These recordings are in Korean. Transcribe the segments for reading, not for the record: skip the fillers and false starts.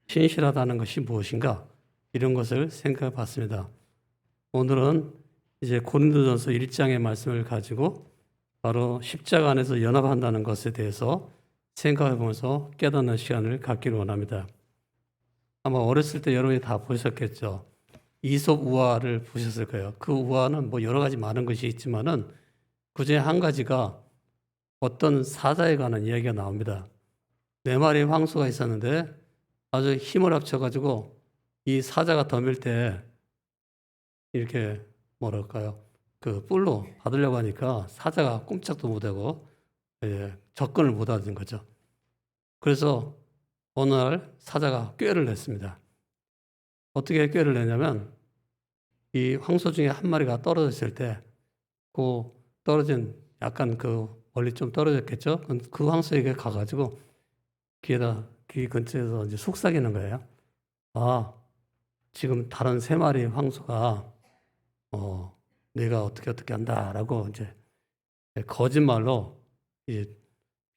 신실하다는 것이 무엇인가? 이런 것을 생각해 봤습니다. 오늘은 이제 고린도전서 1장의 말씀을 가지고 바로 십자가 안에서 연합한다는 것에 대해서 생각해 보면서 깨닫는 시간을 갖기를 원합니다. 아마 어렸을 때 여러분이 다 보셨겠죠. 이솝 우화를 보셨을 거예요. 그 우화는 뭐 여러 가지 많은 것이 있지만은 그중에 한 가지가 어떤 사자에 관한 이야기가 나옵니다. 4마리의 황소가 있었는데 아주 힘을 합쳐가지고 이 사자가 덤빌 때 이렇게 뭐랄까요? 그 뿔로 받으려고 하니까 사자가 꼼짝도 못하고 접근을 못 하는 거죠. 그래서 어느 날 사자가 꾀를 냈습니다. 어떻게 꾀를 내냐면 이 황소 중에 한 마리가 떨어졌을 때 그 떨어진 약간 그 멀리 좀 떨어졌겠죠? 그 황소에게 가가지고 귀 근처에서 이제 속삭이는 거예요. 아, 지금 다른 3마리 황소가 내가 어떻게 한다라고 이제 거짓말로 이제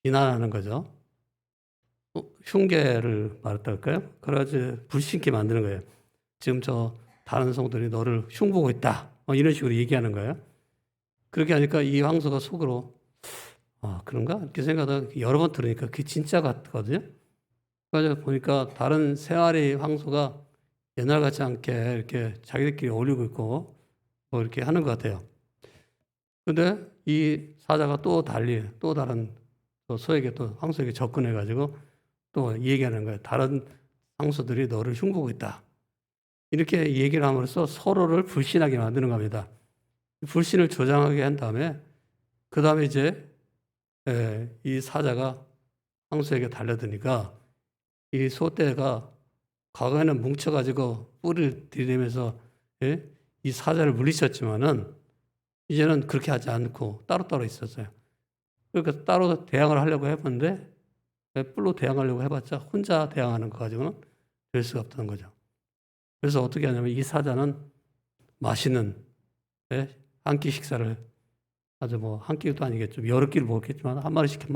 비난하는 거죠. 흉계를 말했다 할까요? 그래가지고 불신게 만드는 거예요. 지금 저 다른 성들이 너를 흉보고 있다. 이런 식으로 얘기하는 거예요. 그렇게 하니까 이 황소가 속으로 그런가? 이렇게 생각하다가 여러 번 들으니까 그게 진짜 같거든요. 그래서 보니까 다른 3마리 황소가 옛날 같지 않게 이렇게 자기들끼리 어울리고 있고 뭐 이렇게 하는 것 같아요. 근데 이 사자가 또 다른 소에게 또 황소에게 접근해가지고 또 얘기하는 거예요. 다른 황소들이 너를 흉보고 있다. 이렇게 얘기를 함으로써 서로를 불신하게 만드는 겁니다. 불신을 조장하게 한 다음에 그 다음에 이제 이 사자가 황소에게 달려드니까 이 소떼가 과거에는 뭉쳐가지고 뿔을 들이대면서 이 사자를 물리쳤지만은 이제는 그렇게 하지 않고 따로따로 있었어요. 그러니까 따로 대항을 하려고 해봤는데 뿔로 대항하려고 해봤자 혼자 대항하는 거 가지고는 될 수가 없다는 거죠. 그래서 어떻게 하냐면 이 사자는 맛있는 한 끼 식사를 아주 뭐 한 끼도 아니겠죠. 여러 끼를 먹었겠지만 한 마리씩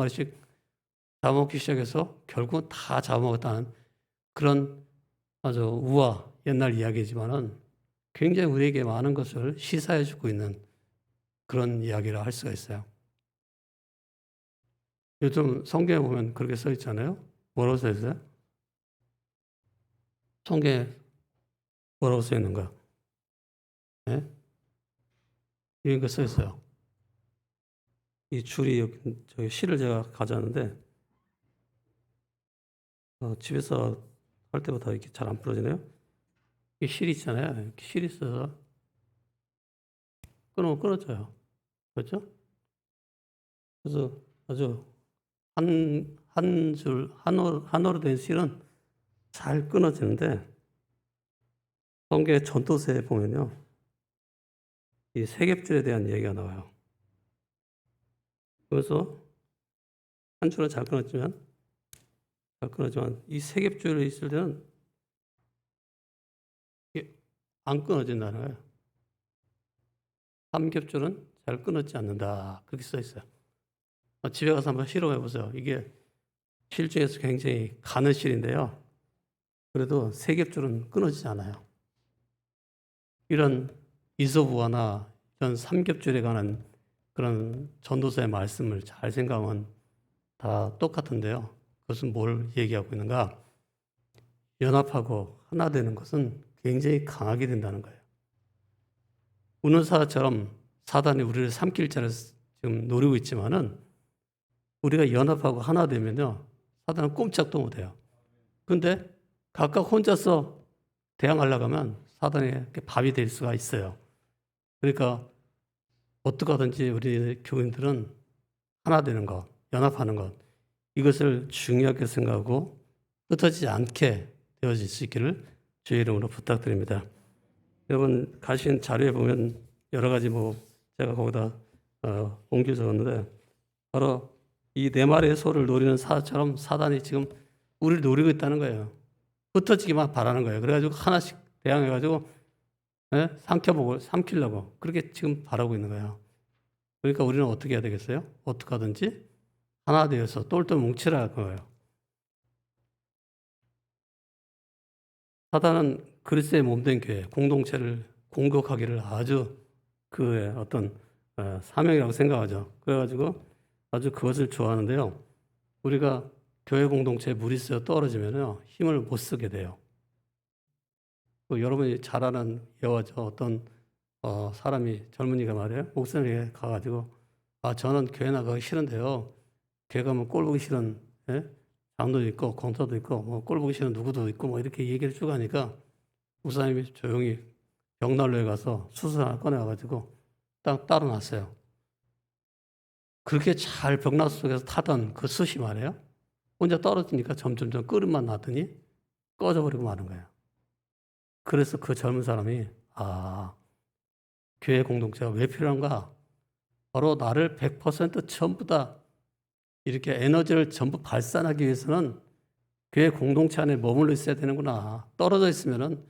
잡아먹기 시작해서 결국은 다 잡아먹었다는 그런 아주 옛날 이야기지만은 굉장히 우리에게 많은 것을 시사해주고 있는 그런 이야기라 할 수가 있어요. 요즘 성경에 보면 그렇게 써 있잖아요. 뭐라고 써 있어요? 성경에 뭐라고 써 있는가? 네? 이런 거 써 있어요. 이 줄이 저기 실을 제가 가져왔는데 집에서 할 때보다 이렇게 잘 안 부러지네요. 이 실이 있잖아요. 이렇게 실이 있어서 끊으면 끊어져요. 그렇죠? 그래서 아주 한 호로 된 실은 잘 끊어지는데 성경의 전도서에 보면요. 이 세겹줄에 대한 얘기가 나와요. 그래서 한 줄은 잘 끊어지만 이 세겹줄이 있을 때는 이게 안 끊어진다는 거예요. 삼겹줄은 잘 끊어지지 않는다. 그렇게 써 있어요. 집에 가서 한번 실험해 보세요. 이게 실 중에서 굉장히 가는 실인데요. 그래도 세겹줄은 끊어지지 않아요. 이런 이솝우화나 이런 삼겹줄에 관한 그런 전도서의 말씀을 잘 생각하면 다 똑같은데요. 그것은 뭘 얘기하고 있는가? 연합하고 하나 되는 것은 굉장히 강하게 된다는 거예요. 우는 사자처럼 사단이 우리를 삼킬 자를 지금 노리고 있지만은 우리가 연합하고 하나 되면요. 사단은 꼼짝도 못해요. 근데 각각 혼자서 대항하려고 하면 사단의 밥이 될 수가 있어요. 그러니까 어떻게 하든지 우리 교인들은 하나 되는 것, 연합하는 것, 이것을 중요하게 생각하고 흩어지지 않게 되어질 수 있기를 주의 이름으로 부탁드립니다. 여러분 가신 자료에 보면 여러 가지 제가 거기다 옮겨 적었는데 바로 이 4마리의 소를 노리는 사자처럼 사단이 지금 우리를 노리고 있다는 거예요. 흩어지기만 바라는 거예요. 그래가지고 하나씩 대항해가지고 삼키려고 그렇게 지금 바라고 있는 거예요. 그러니까 우리는 어떻게 해야 되겠어요? 어떻게 하든지 하나 되어서 똘똘 뭉치라 할 거예요. 사단은 그리스도의 몸된 교회 공동체를 공격하기를 아주 그의 어떤 사명이라고 생각하죠. 그래가지고 아주 그것을 좋아하는데요. 우리가 교회 공동체에 물이 쓰여 떨어지면요 힘을 못 쓰게 돼요. 여러분이 잘 아는 예화죠. 어떤 사람이 젊은이가 말이에요. 목사님에게 가가지고 저는 교회 나가기 싫은데요. 교회 가면 꼴 보기 싫은 장로도 있고 권사도 있고 뭐 꼴 보기 싫은 누구도 있고 뭐 이렇게 얘기를 쭉 하니까 목사님이 조용히 벽난로에 가서 숯을 하나 꺼내와가지고 딱 따로 놨어요. 그렇게 잘 벽난로 속에서 타던 그 숯이 말이에요. 혼자 떨어지니까 점점점 끓음만 나더니 꺼져버리고 마는 거예요. 그래서 그 젊은 사람이 교회 공동체가 왜 필요한가? 바로 나를 100% 전부 다 이렇게 에너지를 전부 발산하기 위해서는 교회 공동체 안에 머물러 있어야 되는구나. 떨어져 있으면은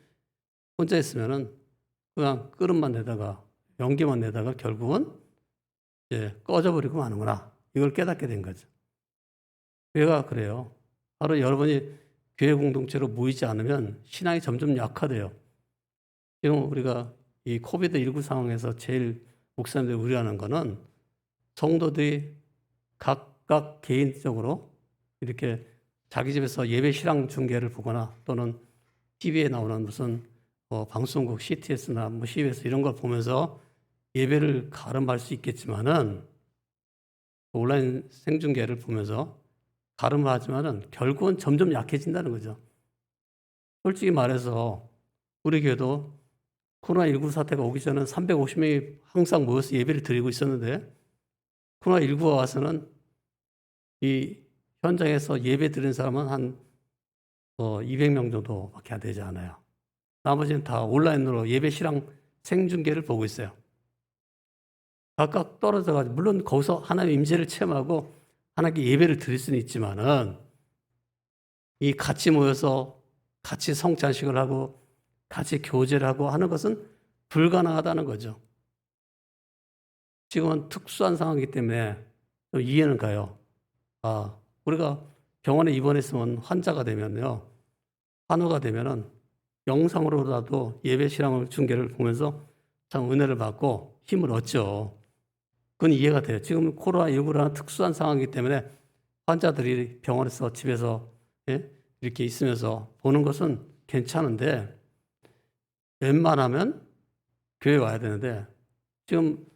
혼자 있으면은 그냥 끓음만 내다가 연기만 내다가 결국은 이제 꺼져버리고 마는구나. 이걸 깨닫게 된 거죠. 교회가 그래요. 바로 여러분이 교회 공동체로 모이지 않으면 신앙이 점점 약화돼요. 지금 우리가 이 코비드19 상황에서 제일 목사님들이 우려하는 거는 성도들이 각각 개인적으로 이렇게 자기 집에서 예배 실황 중계를 보거나 또는 TV에 나오는 무슨 방송국 CTS나 뭐 CBS 이런 걸 보면서 예배를 가름할 수 있겠지만은 온라인 생중계를 보면서 가름하지만은 결국은 점점 약해진다는 거죠. 솔직히 말해서 우리 교회도 코로나19 사태가 오기 전에 350명이 항상 모여서 예배를 드리고 있었는데 코로나19가 와서는 이 현장에서 예배 드리는 사람은 한 200명 정도밖에 안 되지 않아요. 나머지는 다 온라인으로 예배 실황 생중계를 보고 있어요. 각각 떨어져가지고 물론 거기서 하나님의 임재를 체험하고 하나님께 예배를 드릴 수는 있지만은 이 같이 모여서 같이 성찬식을 하고 같이 교제를 하고 하는 것은 불가능하다는 거죠. 지금은 특수한 상황이기 때문에 이해는 가요. 우리가 병원에 입원했으면 환자가 되면요, 환우가 되면은 영상으로라도 예배 실황을 중계를 보면서 참 은혜를 받고 힘을 얻죠. 그건 이해가 돼요. 지금 코로나19라는 특수한 상황이기 때문에 환자들이 병원에서 집에서 이렇게 있으면서 보는 것은 괜찮은데 웬만하면 교회 와야 되는데 지금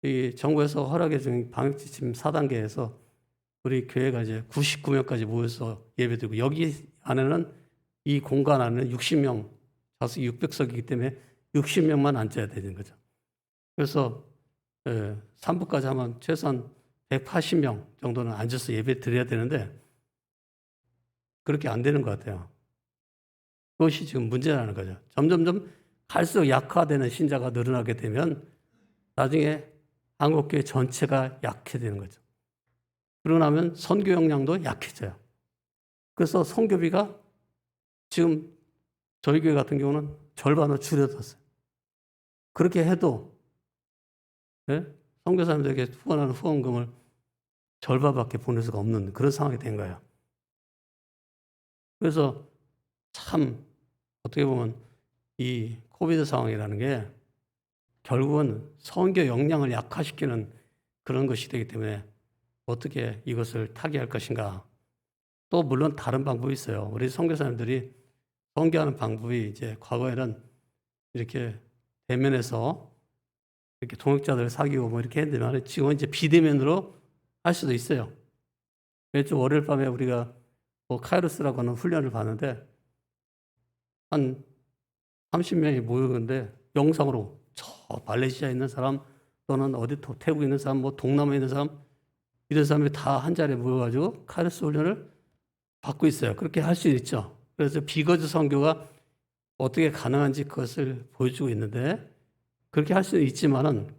이 정부에서 허락해 준 방역지침 4단계에서 우리 교회가 이제 99명까지 모여서 예배드리고 여기 안에는 이 공간 안에는 60명, 좌석이 600석이기 때문에 60명만 앉아야 되는 거죠. 그래서 3부까지 하면 최소한 180명 정도는 앉아서 예배 드려야 되는데 그렇게 안 되는 것 같아요. 그것이 지금 문제라는 거죠. 점점점 갈수록 약화되는 신자가 늘어나게 되면 나중에 한국교회 전체가 약해지는 거죠. 그러고 나면 선교 역량도 약해져요. 그래서 선교비가 지금 저희 교회 같은 경우는 절반으로 줄여졌어요. 그렇게 해도 선교사님들에게 후원하는 후원금을 절반밖에 보낼 수가 없는 그런 상황이 된 거예요. 그래서 참 어떻게 보면 이 코비드 상황이라는 게 결국은 선교 역량을 약화시키는 그런 것이 되기 때문에 어떻게 이것을 타개할 것인가. 또 물론 다른 방법이 있어요. 우리 선교사님들이 선교하는 방법이 이제 과거에는 이렇게 대면에서 이렇게 동역자들 사귀고 뭐 이렇게 했는데 지금은 이제 비대면으로 할 수도 있어요. 매주 월요일 밤에 우리가 카이로스라고 하는 훈련을 봤는데 한 30명이 모였는데 영상으로 저 말레이시아에 있는 사람 또는 어디 태국에 있는 사람 뭐 동남아에 있는 사람 이런 사람이 다 한 자리에 모여가지고 카이로스 훈련을 받고 있어요. 그렇게 할 수 있죠. 그래서 비거주 선교가 어떻게 가능한지 그것을 보여주고 있는데 그렇게 할 수는 있지만은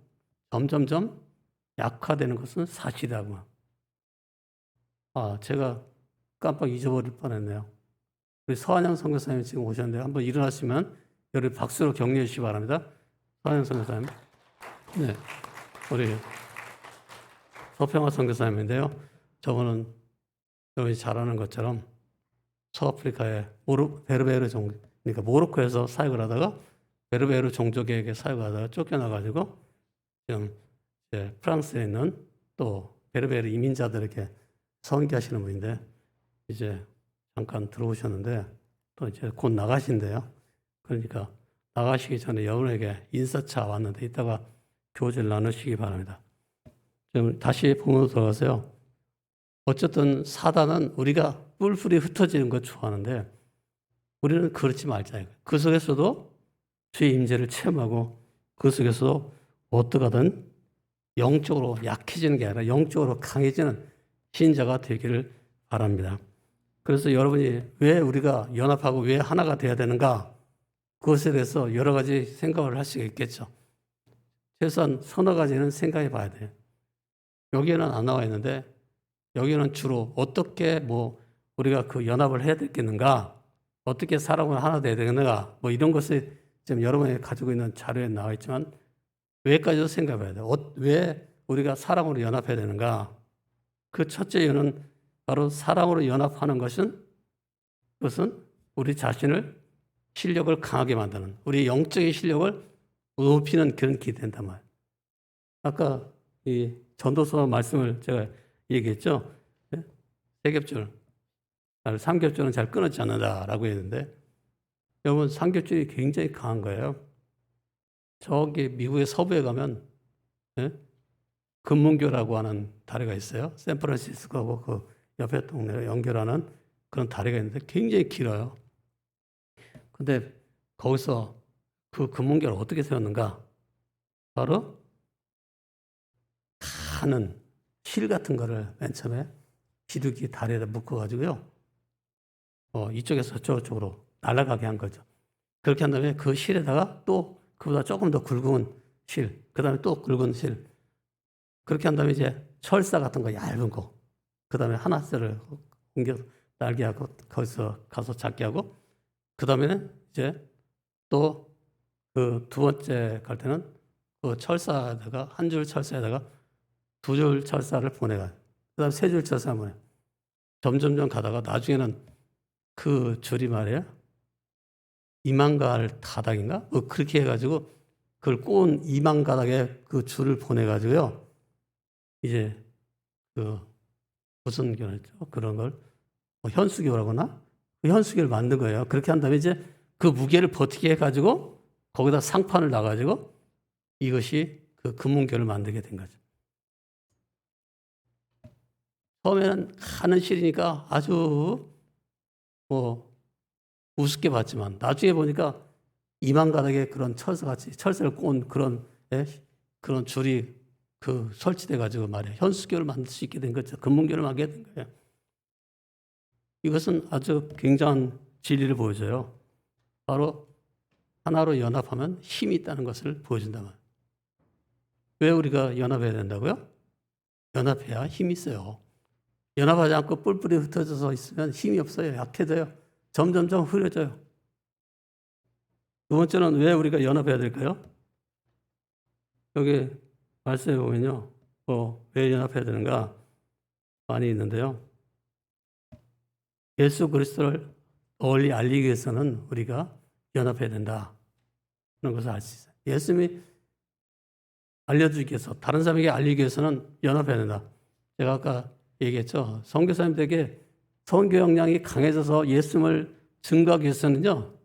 점점점 약화되는 것은 사실이라고. 제가 깜빡 잊어버릴 뻔했네요. 우리 서한영 선교사님 지금 오셨는데 한번 일어나시면 여러분 박수로 격려해 주시기 바랍니다. 서한영 선교사님. 네, 우리 서평화 선교사님인데요. 저분은 여러분이 잘 아는 것처럼 서아프리카의 베르베르 그러니까 모로코에서 사역을 하다가 베르베르 종족에게 사역을 하다가 쫓겨나가지고 지금 이제 프랑스에 있는 또 베르베르 이민자들에게 선교하시는 분인데 이제 잠깐 들어오셨는데 또 이제 곧 나가신대요. 그러니까 나가시기 전에 여러분에게 인사차 왔는데 이따가 교제를 나누시기 바랍니다. 지금 다시 본문으로 들어가세요. 어쨌든 사단은 우리가 뿔뿔이 흩어지는 거 좋아하는데 우리는 그렇지 말자. 그 속에서도 주의 임재를 체험하고 그 속에서도 어떻게든 영적으로 약해지는 게 아니라 영적으로 강해지는 신자가 되기를 바랍니다. 그래서 여러분이 왜 우리가 연합하고 왜 하나가 돼야 되는가? 그것에 대해서 여러 가지 생각을 할 수가 있겠죠. 최소한 서너 가지는 생각해 봐야 돼요. 여기에는 안 나와 있는데 여기는 주로 어떻게 우리가 그 연합을 해야 되겠는가? 어떻게 사람을 하나 돼야 되는가? 이런 것을 지금 여러분이 가지고 있는 자료에 나와 있지만 왜까지도 생각해 봐야 돼요. 왜 우리가 사랑으로 연합해야 되는가? 그 첫째 이유는 바로 사랑으로 연합하는 것은 우리 자신을 실력을 강하게 만드는 우리 영적인 실력을 높이는 그런 길이 된단 말이에요. 아까 이 전도서 말씀을 제가 얘기했죠. 세겹줄, 삼겹줄은 잘 끊어지지 않는다라고 했는데 여러분 삼겹줄이 굉장히 강한 거예요. 저기 미국의 서부에 가면 금문교라고 하는 다리가 있어요. 샌프란시스코하고 그 옆에 동네를 연결하는 그런 다리가 있는데 굉장히 길어요. 근데 거기서 그 금문교를 어떻게 세웠는가? 바로 가는 실 같은 거를 맨 처음에 비둘기 다리에다 묶어가지고요. 이쪽에서 저쪽으로 날아가게 한 거죠. 그렇게 한 다음에 그 실에다가 또 그보다 조금 더 굵은 실, 그 다음에 또 굵은 실. 그렇게 한 다음에 이제 철사 같은 거 얇은 거. 그 다음에 하나씩 옮겨 날게 하고 거기서 가서 잡게 하고 그 다음에는 이제 또 그 두 번째 갈 때는 그 철사에다가 한 줄 철사에다가 두 줄 철사를 보내가. 그 다음에 세 줄 철사 보내. 점점점 가다가 나중에는 그 줄이 말이에요. 2만 가닥인가? 그렇게 해가지고 그걸 꼬은 2만 가닥의 그 줄을 보내가지고요. 이제 그 무슨 교였죠? 그런 걸 현수교라고 하나? 그 현수교를 만든 거예요. 그렇게 한 다음에 이제 그 무게를 버티게 해가지고 거기다 상판을 놔가지고 이것이 그 금문교를 만들게 된 거죠. 처음에는 가는 실이니까 아주 우습게 봤지만 나중에 보니까 2만 가닥의 그런 철사를 꼬은 그런 줄이 설치돼 가지고 말이에요. 현수교를 만들 수 있게 된 거죠. 금문교를 만들게 된 거예요. 이것은 아주 굉장한 진리를 보여줘요. 바로 하나로 연합하면 힘이 있다는 것을 보여준다 말이에요. 왜 우리가 연합해야 된다고요? 연합해야 힘이 있어요. 연합하지 않고 뿔뿔이 흩어져서 있으면 힘이 없어요. 약해져요. 점점점 흐려져요. 두 번째는 왜 우리가 연합해야 될까요? 여기 말씀해 보면요. 왜 연합해야 되는가? 많이 있는데요. 예수 그리스도를 널리 알리기 위해서는 우리가 연합해야 된다. 그런 것을 알 수 있어요. 예수님이 알려주기 위해서, 다른 사람에게 알리기 위해서는 연합해야 된다. 제가 아까 얘기했죠. 선교사님들에게 선교 역량이 강해져서 예수님을 증거하기 위해서는요.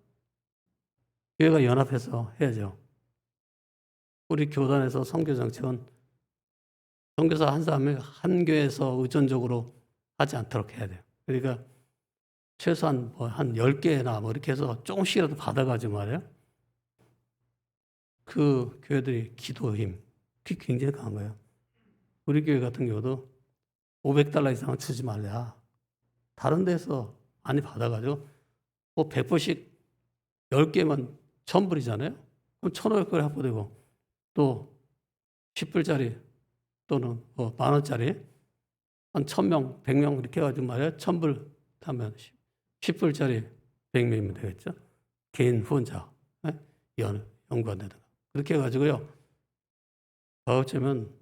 교회가 연합해서 해야죠. 우리 교단에서 선교 정책은 선교사 한 사람이 한 교회에서 의존적으로 하지 않도록 해야 돼요. 그러니까 최소한 한 10개나 이렇게 해서 조금씩이라도 받아가지고 말이에요. 그 교회들이 기도 힘, 그게 굉장히 강한 거예요. 우리 교회 같은 경우도 $500 이상은 주지 말라. 다른 데서 많이 받아가지고 100불씩 10개면 1000불이잖아요. 그럼 1500불 확보되고 또 10불짜리 또는 10,000원짜리 한 1000명, 100명 이렇게 해가지고 말이에요. 1000불 하면 10불짜리 100명이면 되겠죠. 개인 후원자, 연구한다든가. 그렇게 해가지고요. 어쩌면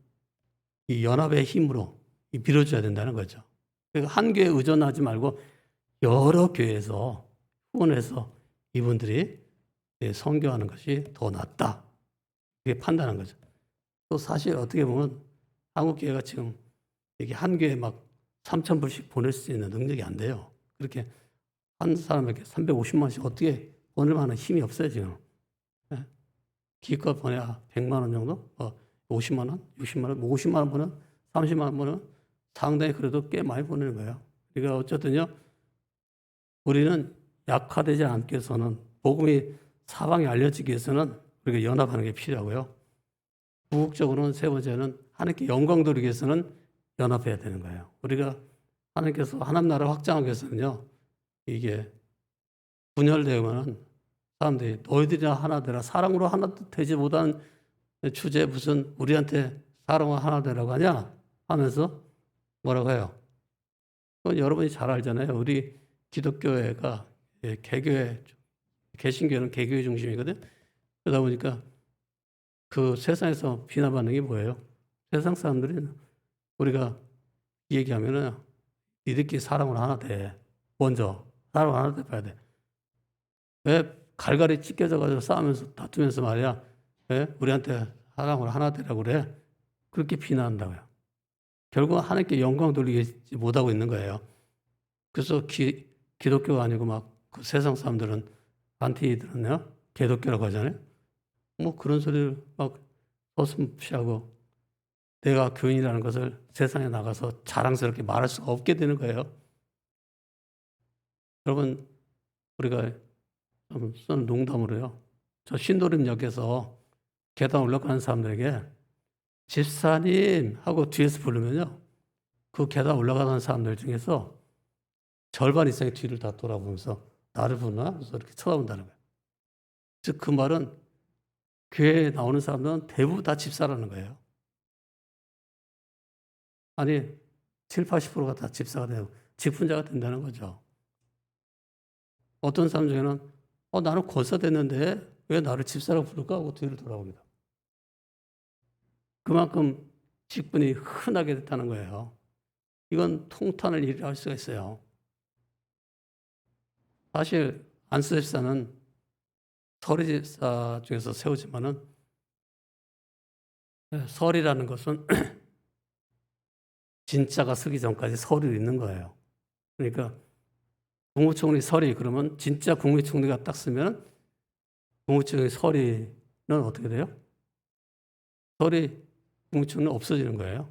이 연합의 힘으로 밀어줘야 된다는 거죠. 그러니까 한 교회에 의존하지 말고 여러 교회에서 후원해서 이분들이 선교하는 것이 더 낫다. 이게 판단한 거죠. 또 사실 어떻게 보면 한국교회가 지금 이게 한 교회에 막 3,000불씩 보낼 수 있는 능력이 안 돼요. 그렇게 한 사람에게 350만 원씩 어떻게 보낼 만한 힘이 없어요, 지금. 예? 기껏 보내야 100만 원 정도? 50만 원? 60만 원? 50만 원 보내? 30만 원 보내? 상당히 그래도 꽤 많이 보내는 거예요. 그러니까 어쨌든요, 우리는 약화되지 않기 위해서는, 복음이 사방에 알려지기 위해서는 우리가 연합하는 게 필요하고요. 궁극적으로는 세 번째는 하나님께 영광 돌리기 위해서는 연합해야 되는 거예요. 우리가 하나님께서 하나님 나라를 확장하기 위해서는요, 이게 분열되면은 사람들이 너희들이나 하나 되라, 사랑으로 하나 되지 못한 주제에 무슨 우리한테 사랑으로 하나 되라고 하냐 하면서 뭐라고 해요? 그건 여러분이 잘 알잖아요. 우리 기독교회가 개교회, 개신교는 개교회 중심이거든. 그러다 보니까 그 세상에서 비난받는 게 뭐예요? 세상 사람들이 우리가 얘기하면은 니들끼리 사랑으로 하나 돼. 먼저 사랑으로 하나 돼봐야 돼. 왜 갈갈이 찢겨져가지고 싸우면서 다투면서 말이야. 왜 우리한테 사랑으로 하나 되라고 그래? 그렇게 비난한다고요. 결국 하나님께 영광 돌리지 못하고 있는 거예요. 그래서 기독교가 아니고 막 그 세상 사람들은 안티들은요, 개독교라고 하잖아요. 뭐 그런 소리를 막 서슴없이하고 내가 교인이라는 것을 세상에 나가서 자랑스럽게 말할 수가 없게 되는 거예요. 여러분, 우리가 쓰는 농담으로요, 저 신도림역에서 계단 올라가는 사람들에게 집사님 하고 뒤에서 부르면요, 그 계단 올라가는 사람들 중에서 절반 이상이 뒤를 다 돌아보면서 나를 보나? 그래서 이렇게 쳐다본다는 거예요. 즉 그 말은 교회에 나오는 사람들은 대부분 다 집사라는 거예요. 아니 70, 80%가 다 집사가 되고 직분자가 된다는 거죠. 어떤 사람 중에는 나는 권사 됐는데 왜 나를 집사라고 부를까 하고 뒤를 돌아봅니다. 그만큼 직분이 흔하게 됐다는 거예요. 이건 통탄을 일할 수가 있어요. 사실 안수 집사는 서리 집사 중에서 세우지만은 설이라는 것은 진짜가 서기 전까지 설이 있는 거예요. 그러니까 국무총리 설이 그러면 진짜 국무총리가 딱 쓰면 국무총리 설이는 어떻게 돼요? 설이 국무총리는 없어지는 거예요.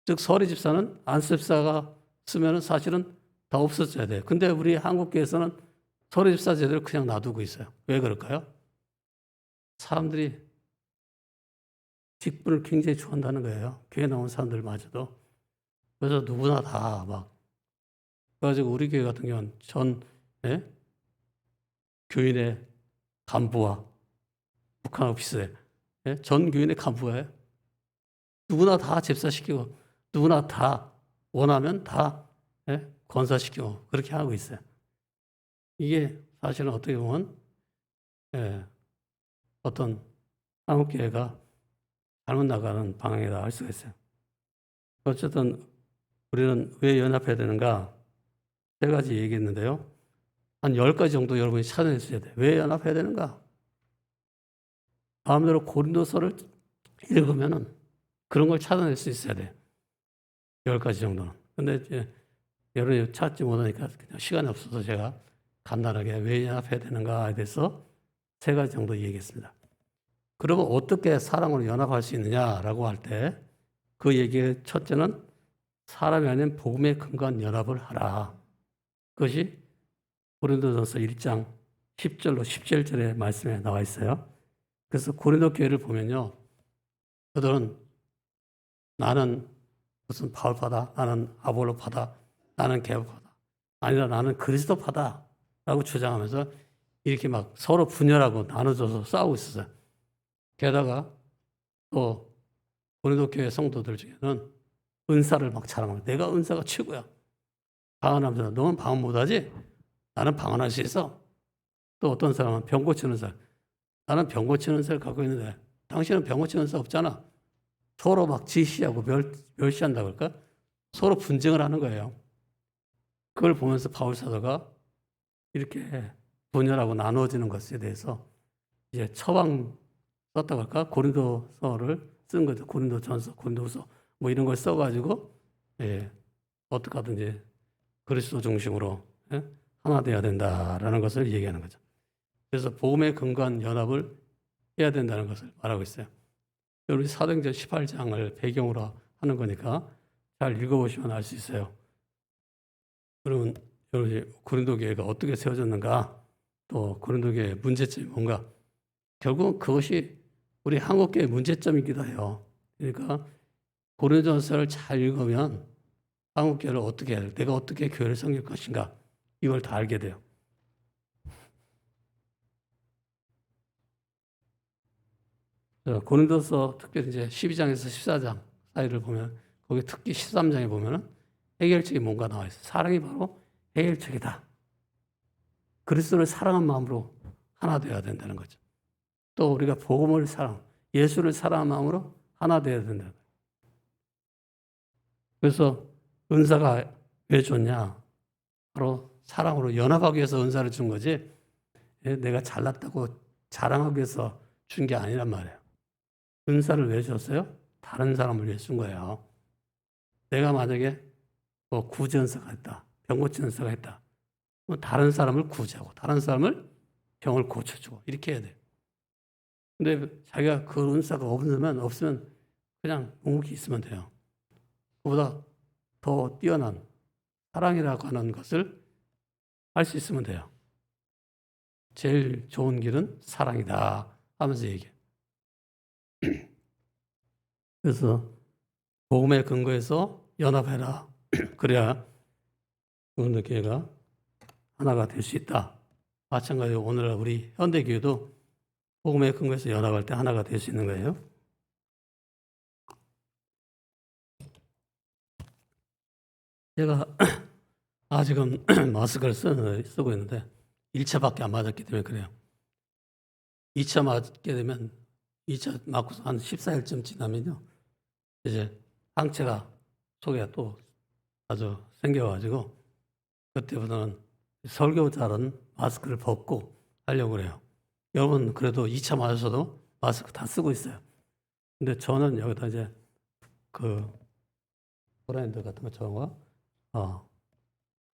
즉 설이 집사는 안수 집사가 쓰면 사실은 다 없어져야 돼요. 근데 우리 한국교회에서는 설이 집사 제대로 그냥 놔두고 있어요. 왜 그럴까요? 사람들이 직분을 굉장히 좋아한다는 거예요. 교회 나온 사람들마저도. 그래서 누구나 다 막. 그래가지고 우리 교회 같은 경우는 전 교인의 간부와 북한 오피스에 전 교인의 간부에 누구나 다 집사시키고 누구나 다 원하면 다 권사시키고 그렇게 하고 있어요. 이게 사실은 어떻게 보면 어떤 한국교회가 잘못 나가는 방향이다 할 수가 있어요. 어쨌든 우리는 왜 연합해야 되는가? 세 가지 얘기했는데요. 한 10가지 정도 여러분이 찾아내셔야 돼요. 왜 연합해야 되는가? 마음대로 고린도서를 읽으면은 그런 걸 찾아낼 수 있어야 돼요. 10가지 정도는. 근데 이제 여러분이 찾지 못하니까 그냥 시간이 없어서 제가 간단하게 왜 연합해야 되는가에 대해서 3가지 정도 얘기했습니다. 그러면 어떻게 사랑으로 연합할 수 있느냐라고 할 때 그 얘기의 첫째는 사람이 아닌 복음에 근거한 연합을 하라. 그것이 고린도전서 1장 10절로 17절의 말씀에 나와 있어요. 그래서 고린도 교회를 보면요, 그들은 나는 무슨 바울파다, 나는 아볼로파다, 나는 게오파다, 아니라 나는 그리스도파다 라고 주장하면서 이렇게 막 서로 분열하고 나눠져서 싸우고 있었어요. 게다가 또 고린도 교회 성도들 중에는 은사를 막 자랑합니다. 내가 은사가 최고야. 방언하면서 너는 방언 못하지? 나는 방언할 수 있어. 또 어떤 사람은 병 고치는 은사. 나는 병 고치는 은사를 갖고 있는데 당신은 병 고치는 은사 없잖아. 서로 막 지시하고 멸시한다고 할까? 서로 분쟁을 하는 거예요. 그걸 보면서 바울 사도가 이렇게 분열하고 나누어지는 것에 대해서 이제 처방 썼다고 할까? 고린도서를 쓴 거죠. 고린도전서, 고린도후서 뭐 이런 걸 써가지고 어떻게 하든지 그리스도 중심으로 하나 되어야 된다라는 것을 얘기하는 거죠. 그래서 복음에 근거한 연합을 해야 된다는 것을 말하고 있어요. 우리 사도행전 18장을 배경으로 하는 거니까 잘 읽어보시면 알 수 있어요. 그러면 여러분이 고린도 교회가 어떻게 세워졌는가, 또 고린도 교회의 문제점이 뭔가, 결국은 그것이 우리 한국 교회의 문제점이기도 해요. 그러니까 고린도전서를 잘 읽으면 한국 교회를 어떻게 해야 돼? 내가 어떻게 교회를 섬길 것인가, 이걸 다 알게 돼요. 고린도서 특별히 이제 12장에서 14장 사이를 보면, 거기 특히 13장에 보면은 해결책이 뭔가 나와 있어요. 사랑이 바로 해결책이다. 그리스도를 사랑한 마음으로 하나 되어야 된다는 거죠. 또 우리가 복음을 예수를 사랑한 마음으로 하나 되어야 된다는 거예요. 그래서 은사가 왜 줬냐? 바로 사랑으로 연합하기 위해서 은사를 준 거지, 내가 잘났다고 자랑하기 위해서 준 게 아니란 말이에요. 은사를 왜 줬어요? 다른 사람을 위해 준 거예요. 내가 만약에 뭐 구제 은사가 있다, 병 고치 은사가 있다, 다른 사람을 구제하고 다른 사람을 병을 고쳐주고 이렇게 해야 돼요. 근데 자기가 그 은사가 없으면 그냥 묵묵히 있으면 돼요. 그보다 더 뛰어난 사랑이라고 하는 것을 할 수 있으면 돼요. 제일 좋은 길은 사랑이다 하면서 얘기해요. 그래서 복음에 근거해서 연합해라. 그래야 우리 교회가 하나가 될 수 있다. 마찬가지로 오늘 우리 현대교회도 복음에 근거해서 연합할 때 하나가 될 수 있는 거예요. 제가 아직은 마스크를 쓰고 있는데 1차밖에 안 맞았기 때문에 그래요. 2차 맞게 되면 2차 맞고서 한 14일쯤 지나면요, 이제 항체가 속에 또 아주 생겨가지고 그때부터는 설교자는 마스크를 벗고 하려고 그래요. 여러분 그래도 2차 맞아서도 마스크 다 쓰고 있어요. 근데 저는 여기다 이제 그 브랜드 같은 거 저런 거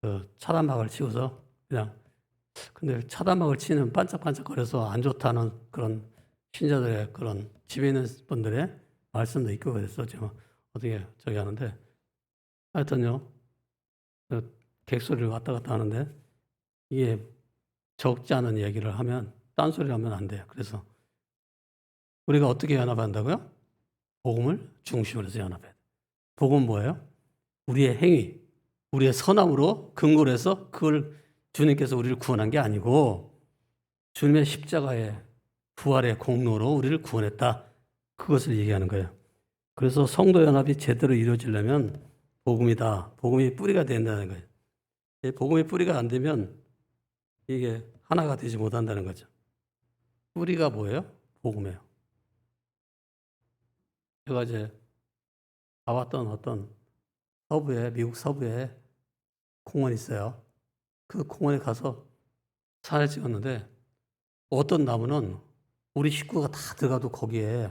그 차단막을 치고서 그냥, 근데 차단막을 치는 반짝반짝거려서 안 좋다는 그런 신자들의 그런 집에 있는 분들의 말씀도 있고 그래서 제가 어떻게 저기 하는데, 하여튼요, 그 객소리를 왔다 갔다 하는데 이게 적지 않은 얘기를 하면 딴소리를 하면 안 돼요. 그래서 우리가 어떻게 연합한다고요? 복음을 중심으로 해서 연합해야 돼요. 복음은 뭐예요? 우리의 행위, 우리의 선함으로 근거를 해서 그걸 주님께서 우리를 구원한 게 아니고 주님의 십자가의 부활의 공로로 우리를 구원했다. 그것을 얘기하는 거예요. 그래서 성도 연합이 제대로 이루어지려면 복음이다. 복음이 뿌리가 된다는 거예요. 복음의 뿌리가 안 되면 이게 하나가 되지 못한다는 거죠. 뿌리가 뭐예요? 복음이에요. 제가 이제 가봤던 어떤 미국 서부에 공원이 있어요. 그 공원에 가서 사진을 찍었는데 어떤 나무는 우리 식구가 다 들어가도 거기에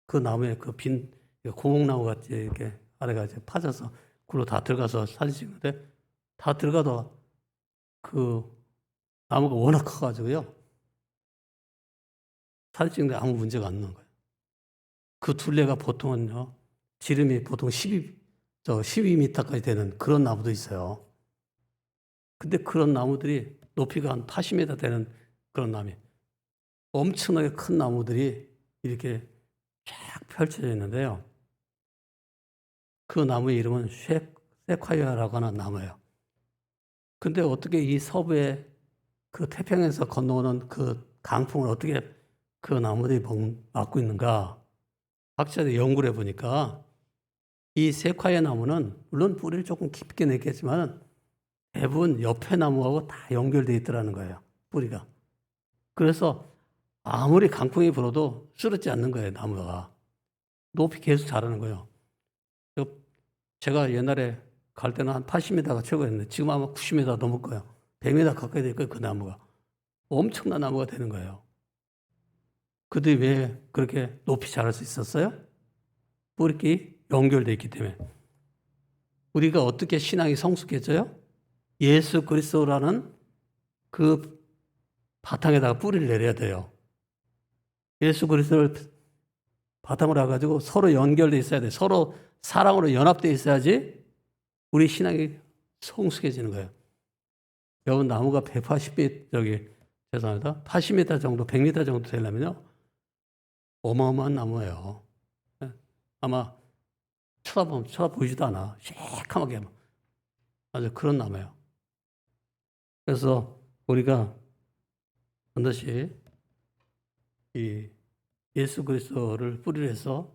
그 나무에 그 빈 고목나무 같이 이렇게 아래가 이제 파져서 굴로 다 들어가서 사진 찍는데 다 들어가도 그 나무가 워낙 커가지고요, 사진 찍는데 아무 문제가 안 나는 거예요. 그 둘레가 보통은요, 지름이 보통 12m까지 되는 그런 나무도 있어요. 근데 그런 나무들이 높이가 한 80m 되는 그런 나무이 엄청나게 큰 나무들이 이렇게 쫙 펼쳐져 있는데요. 그 나무의 이름은 세콰이아라고 하는 나무예요. 근데 어떻게 이 서부의 그 태평양에서 건너오는 그 강풍을 어떻게 그 나무들이 막고 있는가? 학자들이 연구를 해보니까 이 세콰이아 나무는 물론 뿌리를 조금 깊게 냈겠지만 대부분 옆에 나무하고 다 연결되어 있더라는 거예요. 뿌리가. 그래서 아무리 강풍이 불어도 쓰러지지 않는 거예요. 나무가. 높이 계속 자라는 거예요. 제가 옛날에 갈 때는 한 80m가 최고였는데 지금 아마 90m 넘을 거예요. 100m 가까이 될 거예요. 그 나무가. 엄청난 나무가 되는 거예요. 그들이 왜 그렇게 높이 자랄 수 있었어요? 뿌리끼리 연결되어 있기 때문에. 우리가 어떻게 신앙이 성숙해져요? 예수 그리스도라는 그 바탕에다가 뿌리를 내려야 돼요. 예수 그리스도를 바탕으로 해가지고 서로 연결되어 있어야 돼. 서로 사랑으로 연합되어 있어야지 우리 신앙이 성숙해지는 거예요. 여러분, 나무가 180m, 죄송합니다. 80m 정도, 100m 정도 되려면요. 어마어마한 나무예요. 아마 쳐다보이지도 않아. 새카맣게. 아주 그런 나무예요. 그래서 우리가 반드시 이 예수 그리스도를 뿌리로 해서,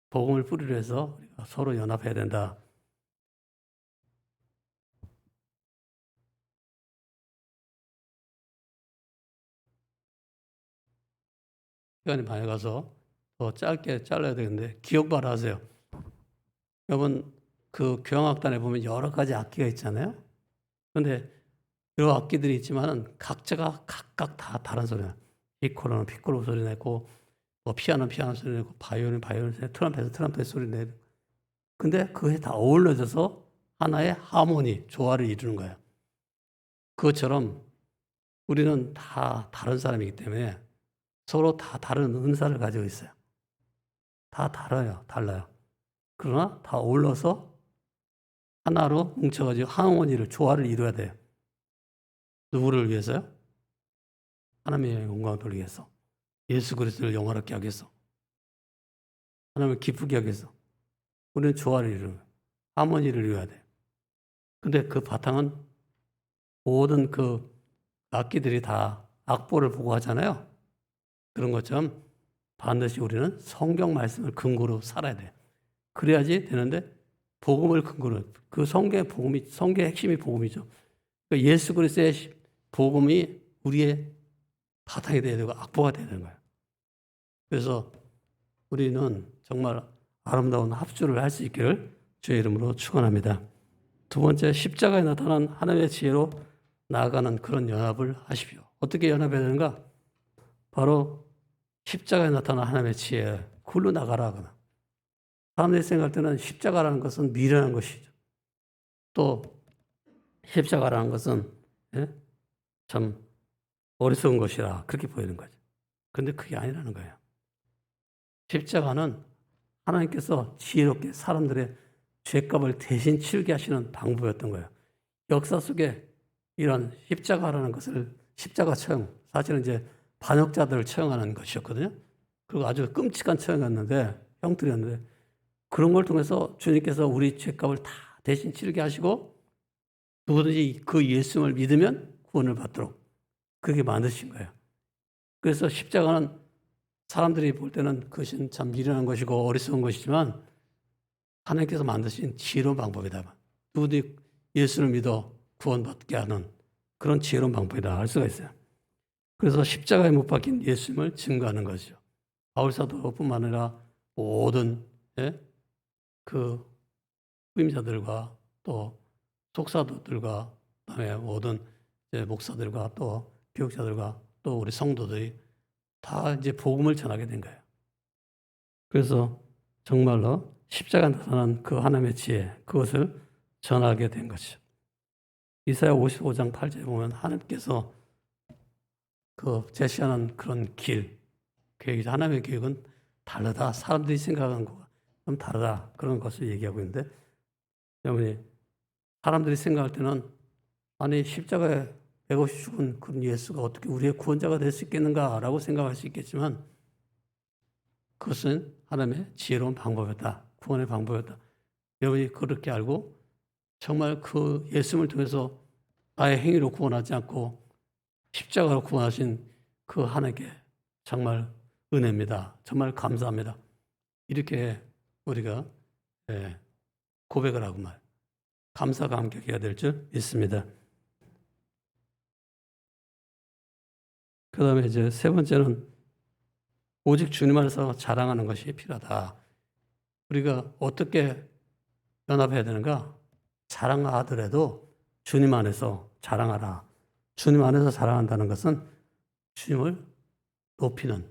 복음을 뿌리로 해서 우리가 서로 연합해야 된다. 시간이 많이 가서 더 짧게 잘라야 되는데, 기억발 하세요. 여러분, 그 교향악단에 보면 여러 가지 악기가 있잖아요. 그런데 여러 악기들이 있지만은 각자가 각각 다 다른 소리야. 피콜로는 피콜로 소리 내고, 뭐 피아노는 피아노 소리 내고, 바이올린 소리 내고, 트럼펫은 트럼펫 소리 내고. 근데 그게 다 어울려져서 하나의 하모니, 조화를 이루는 거예요. 그것처럼 우리는 다 다른 사람이기 때문에 서로 다 다른 은사를 가지고 있어요. 다 달라요. 그러나 다 어울러서 하나로 뭉쳐가지고 하모니를, 조화를 이루어야 돼요. 누구를 위해서요? 하나님의 영광을 돌리기 위해서. 예수 그리스도를 영화롭게 하기 위해서. 하나님을 기쁘게 하기 위해서. 우리는 조화를 이루는 거예요. 하모니를 이루어야 돼요. 근데 그 바탕은 모든 그 악기들이 다 악보를 보고 하잖아요. 그런 것처럼 반드시 우리는 성경 말씀을 근거로 살아야 돼요. 그래야지 되는데, 복음을 근거로, 그 성경의 핵심이 복음이죠. 그러니까 예수 그리스도의 복음이 우리의 바탕이 되어야 되고 악보가 되어야 되는 거예요. 그래서 우리는 정말 아름다운 합주를 할 수 있기를 주의 이름으로 축원합니다. 두 번째, 십자가에 나타난 하나님의 지혜로 나아가는 그런 연합을 하십시오. 어떻게 연합해야 되는가? 바로 십자가에 나타난 하나님의 지혜, 그걸로 나가라. 사람들이 생각할 때는 십자가라는 것은 미련한 것이죠. 또 십자가라는 것은 참 어리석은 것이라 그렇게 보이는 거죠. 그런데 그게 아니라는 거예요. 십자가는 하나님께서 지혜롭게 사람들의 죄값을 대신 치르게 하시는 방법이었던 거예요. 역사 속에 이런 십자가라는 것을, 십자가 처형, 사실은 이제 반역자들을 처형하는 것이었거든요. 그리고 아주 끔찍한 처형이었는데, 형틀이었는데, 그런 걸 통해서 주님께서 우리 죄값을 다 대신 치르게 하시고, 누구든지 그 예수님을 믿으면 구원을 받도록 그렇게 만드신 거예요. 그래서 십자가는 사람들이 볼 때는 그것은 참 미련한 것이고 어리석은 것이지만, 하나님께서 만드신 지혜로운 방법이다. 누구든지 예수를 믿어 구원받게 하는 그런 지혜로운 방법이다 할 수가 있어요. 그래서 십자가에 못 박힌 예수님을 증거하는 것이죠. 바울 사도뿐만 아니라 모든 그 후임자들과 또 속사도들과 그다음에 모든 목사들과 또 교육자들과 또 우리 성도들이 다 이제 복음을 전하게 된 거예요. 그래서 정말로 십자가 나타난 그 하나님의 지혜, 그것을 전하게 된 것이죠. 이사야 55장 8절에 보면 하나님께서 그 제시하는 그런 길, 계획이죠. 하나님의 계획은 다르다. 사람들이 생각하는 것과 좀 다르다. 그런 것을 얘기하고 있는데, 여러분이 사람들이 생각할 때는 아니 십자가에 매없이 죽은 그런 예수가 어떻게 우리의 구원자가 될 수 있겠는가라고 생각할 수 있겠지만, 그것은 하나님의 지혜로운 방법이었다. 구원의 방법이었다. 여러분이 그렇게 알고 정말 그 예수님을 통해서 나의 행위로 구원하지 않고 십자가로 구원하신 그 하나님께 정말 은혜입니다. 정말 감사합니다. 이렇게 우리가 고백을 하고 감사 감격해야 될 줄 믿습니다. 그 다음에 이제 세 번째는 오직 주님 안에서 자랑하는 것이 필요하다. 우리가 어떻게 연합해야 되는가? 자랑하더라도 주님 안에서 자랑하라. 주님 안에서 자랑한다는 것은 주님을 높이는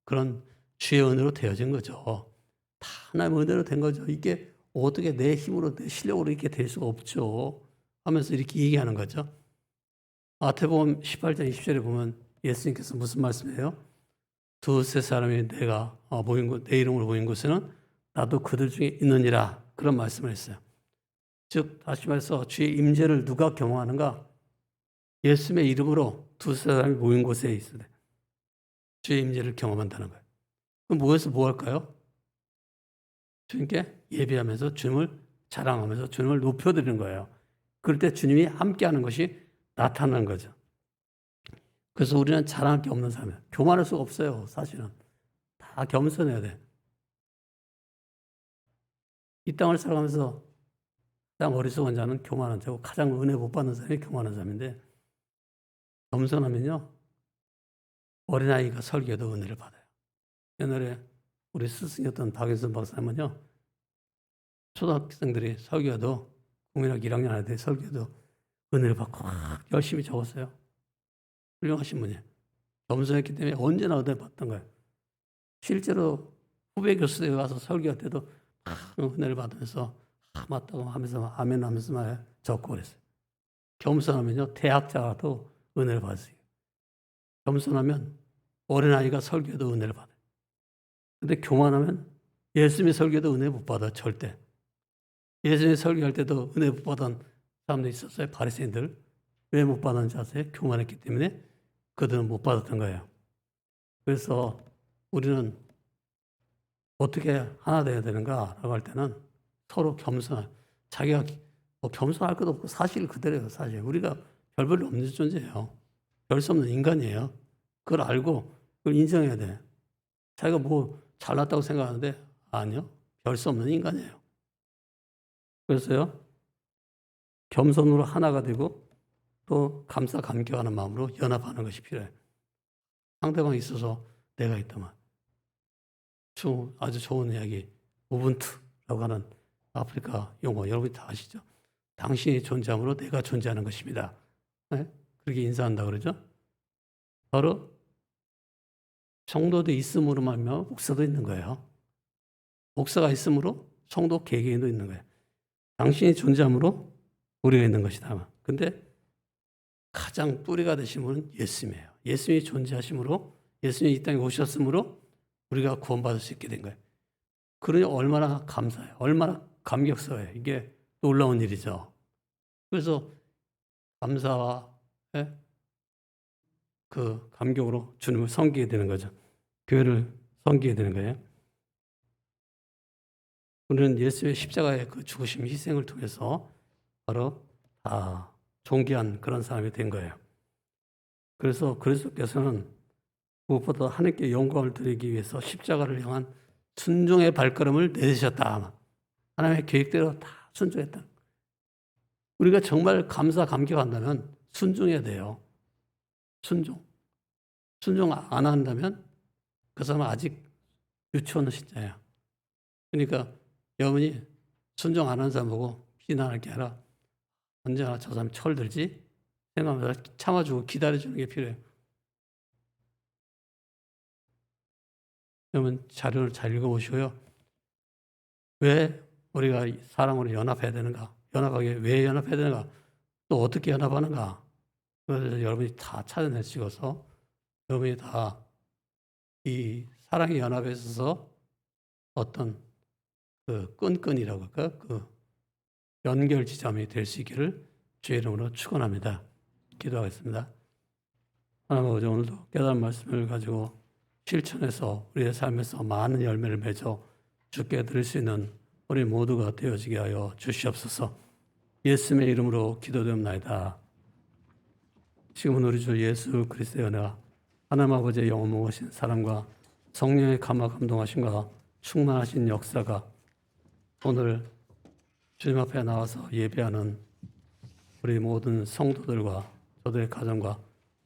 그런 주의 은혜로 되어진 거죠. 다 하나님의 은혜로 된 거죠. 이게 어떻게 내 힘으로 내 실력으로 이렇게 될 수가 없죠. 하면서 이렇게 얘기하는 거죠. 마태복음 18장 20절에 보면 예수님께서 무슨 말씀이에요? 두세 사람이 내가 모인 곳, 내 이름으로 모인 곳에는 나도 그들 중에 있느니라. 그런 말씀을 했어요. 즉 다시 말해서 주의 임재를 누가 경험하는가? 예수님의 이름으로 두세 사람이 모인 곳에 있어야 돼. 주의 임재를 경험한다는 거예요. 그럼 모여서 뭐 할까요? 주님께 예배하면서 주님을 자랑하면서 주님을 높여드리는 거예요. 그럴 때 주님이 함께하는 것이 나타나는 거죠. 그래서 우리는 자랑할 게 없는 사람이에요. 교만할 수가 없어요. 사실은 다 겸손해야 돼. 이 땅을 살아가면서 가장 어리석은 자는 교만한 자고 가장 은혜 못 받는 사람이 교만한 사람인데, 겸손하면요 어린아이가 설교도 은혜를 받아요. 옛날에 우리 스승이었던 박윤선 박사님은요, 초등학생들이 설교도 국민학교 1학년 아이들 설교도 은혜를 받고 열심히 적었어요. 훌륭하신 분이에요. 겸손했기 때문에 언제나 은혜 받던 거예요. 실제로 후배 교수들에 가서 설교할 때도 은혜를 받으면서 맞다고 하면서 아멘 하면서 말 적고 그랬어요. 겸손하면요 대학자도 은혜를 받으세요. 겸손하면 어린아이가 설교도 은혜를 받아요. 근데 교만하면 예수님의 설교도 은혜 못 받아. 절대. 예수님이 설교할 때도 은혜 못 받은 사람도 있었어요. 바리새인들. 왜 못 받았는지 아세요? 교만했기 때문에 그들은 못 받았던 거예요. 그래서 우리는 어떻게 하나 되어야 되는가라고 할 때는 서로 겸손한, 자기가 뭐 겸손할 것도 없고 사실 그대로예요. 사실 우리가 별 볼일 없는 존재예요. 별 수 없는 인간이에요. 그걸 알고 그걸 인정해야 돼. 자기가 뭐 잘났다고 생각하는데 아니요. 별 수 없는 인간이에요. 그래서요 겸손으로 하나가 되고 또 감사 감격하는 마음으로 연합하는 것이 필요해요. 상대방이 있어서 내가 있다만. 아주 좋은 이야기, 우분투라고 하는 아프리카 용어 여러분이 다 아시죠? 당신이 존재함으로 내가 존재하는 것입니다. 네? 그렇게 인사한다 그러죠? 바로 성도도 있음으로 말미암아 목사도 있는 거예요. 목사가 있음으로 성도 개개인도 있는 거예요. 당신이 존재함으로 우리가 있는 것이다. 근데 가장 뿌리가 되신 분은 예수님이에요. 예수님이 존재하심으로, 예수님이 이 땅에 오셨으므로 우리가 구원받을 수 있게 된 거예요. 그러니 얼마나 감사해요. 얼마나 감격스러워요. 이게 놀라운 일이죠. 그래서 감사와 그 감격으로 주님을 섬기게 되는 거죠. 교회를 섬기게 되는 거예요. 우리는 예수의 십자가의 그 죽으심, 희생을 통해서 바로 다 존귀한 그런 사람이 된 거예요. 그래서 그리스도께서는 무엇보다 하나님께 영광을 드리기 위해서 십자가를 향한 순종의 발걸음을 내디셨다. 하나님의 계획대로 다 순종했다. 우리가 정말 감사, 감격한다면 순종해야 돼요. 순종. 순종 안 한다면 그 사람은 아직 유치원 신자예요. 그러니까 여러분이 순종 안 하는 사람 보고 비난할 게 아니라 언제나 저 사람 철들지 생각하면서 참아주고 기다려주는 게 필요해요. 여러분 자료를 잘 읽어보시고요. 왜 우리가 사랑으로 연합해야 되는가? 연합하게 왜 연합해야 되는가? 또 어떻게 연합하는가? 그래서 여러분이 다 찾아내시고서 여러분이 다 이 사랑의 연합에 있어서 어떤 그 끈끈이라고 할까? 그 연결 지점이 될 수 있기를 주의 이름으로 축원합니다. 기도하겠습니다. 하나님 아버지, 오늘도 깨달은 말씀을 가지고 실천해서 우리의 삶에서 많은 열매를 맺어 주께 드릴 수 있는 우리 모두가 되어지게 하여 주시옵소서. 예수님의 이름으로 기도되옵나이다. 지금은 우리 주 예수 그리스도의 은혜와 하나님 아버지의 영원무하신 사랑과 성령의 감화 감동하심과 충만하신 역사가 오늘 주님 앞에 나와서 예배하는 우리 모든 성도들과 저들의 가정과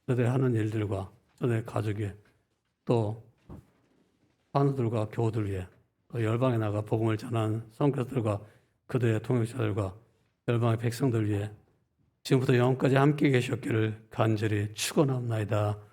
저들의 하는 일들과 저들의 가족에 또 환우들과 교우들 위해 또 열방에 나가 복음을 전하는 선교사들과 그들의 통역자들과 열방의 백성들 위해 지금부터 영원까지 함께 계셨기를 간절히 축원합나이다.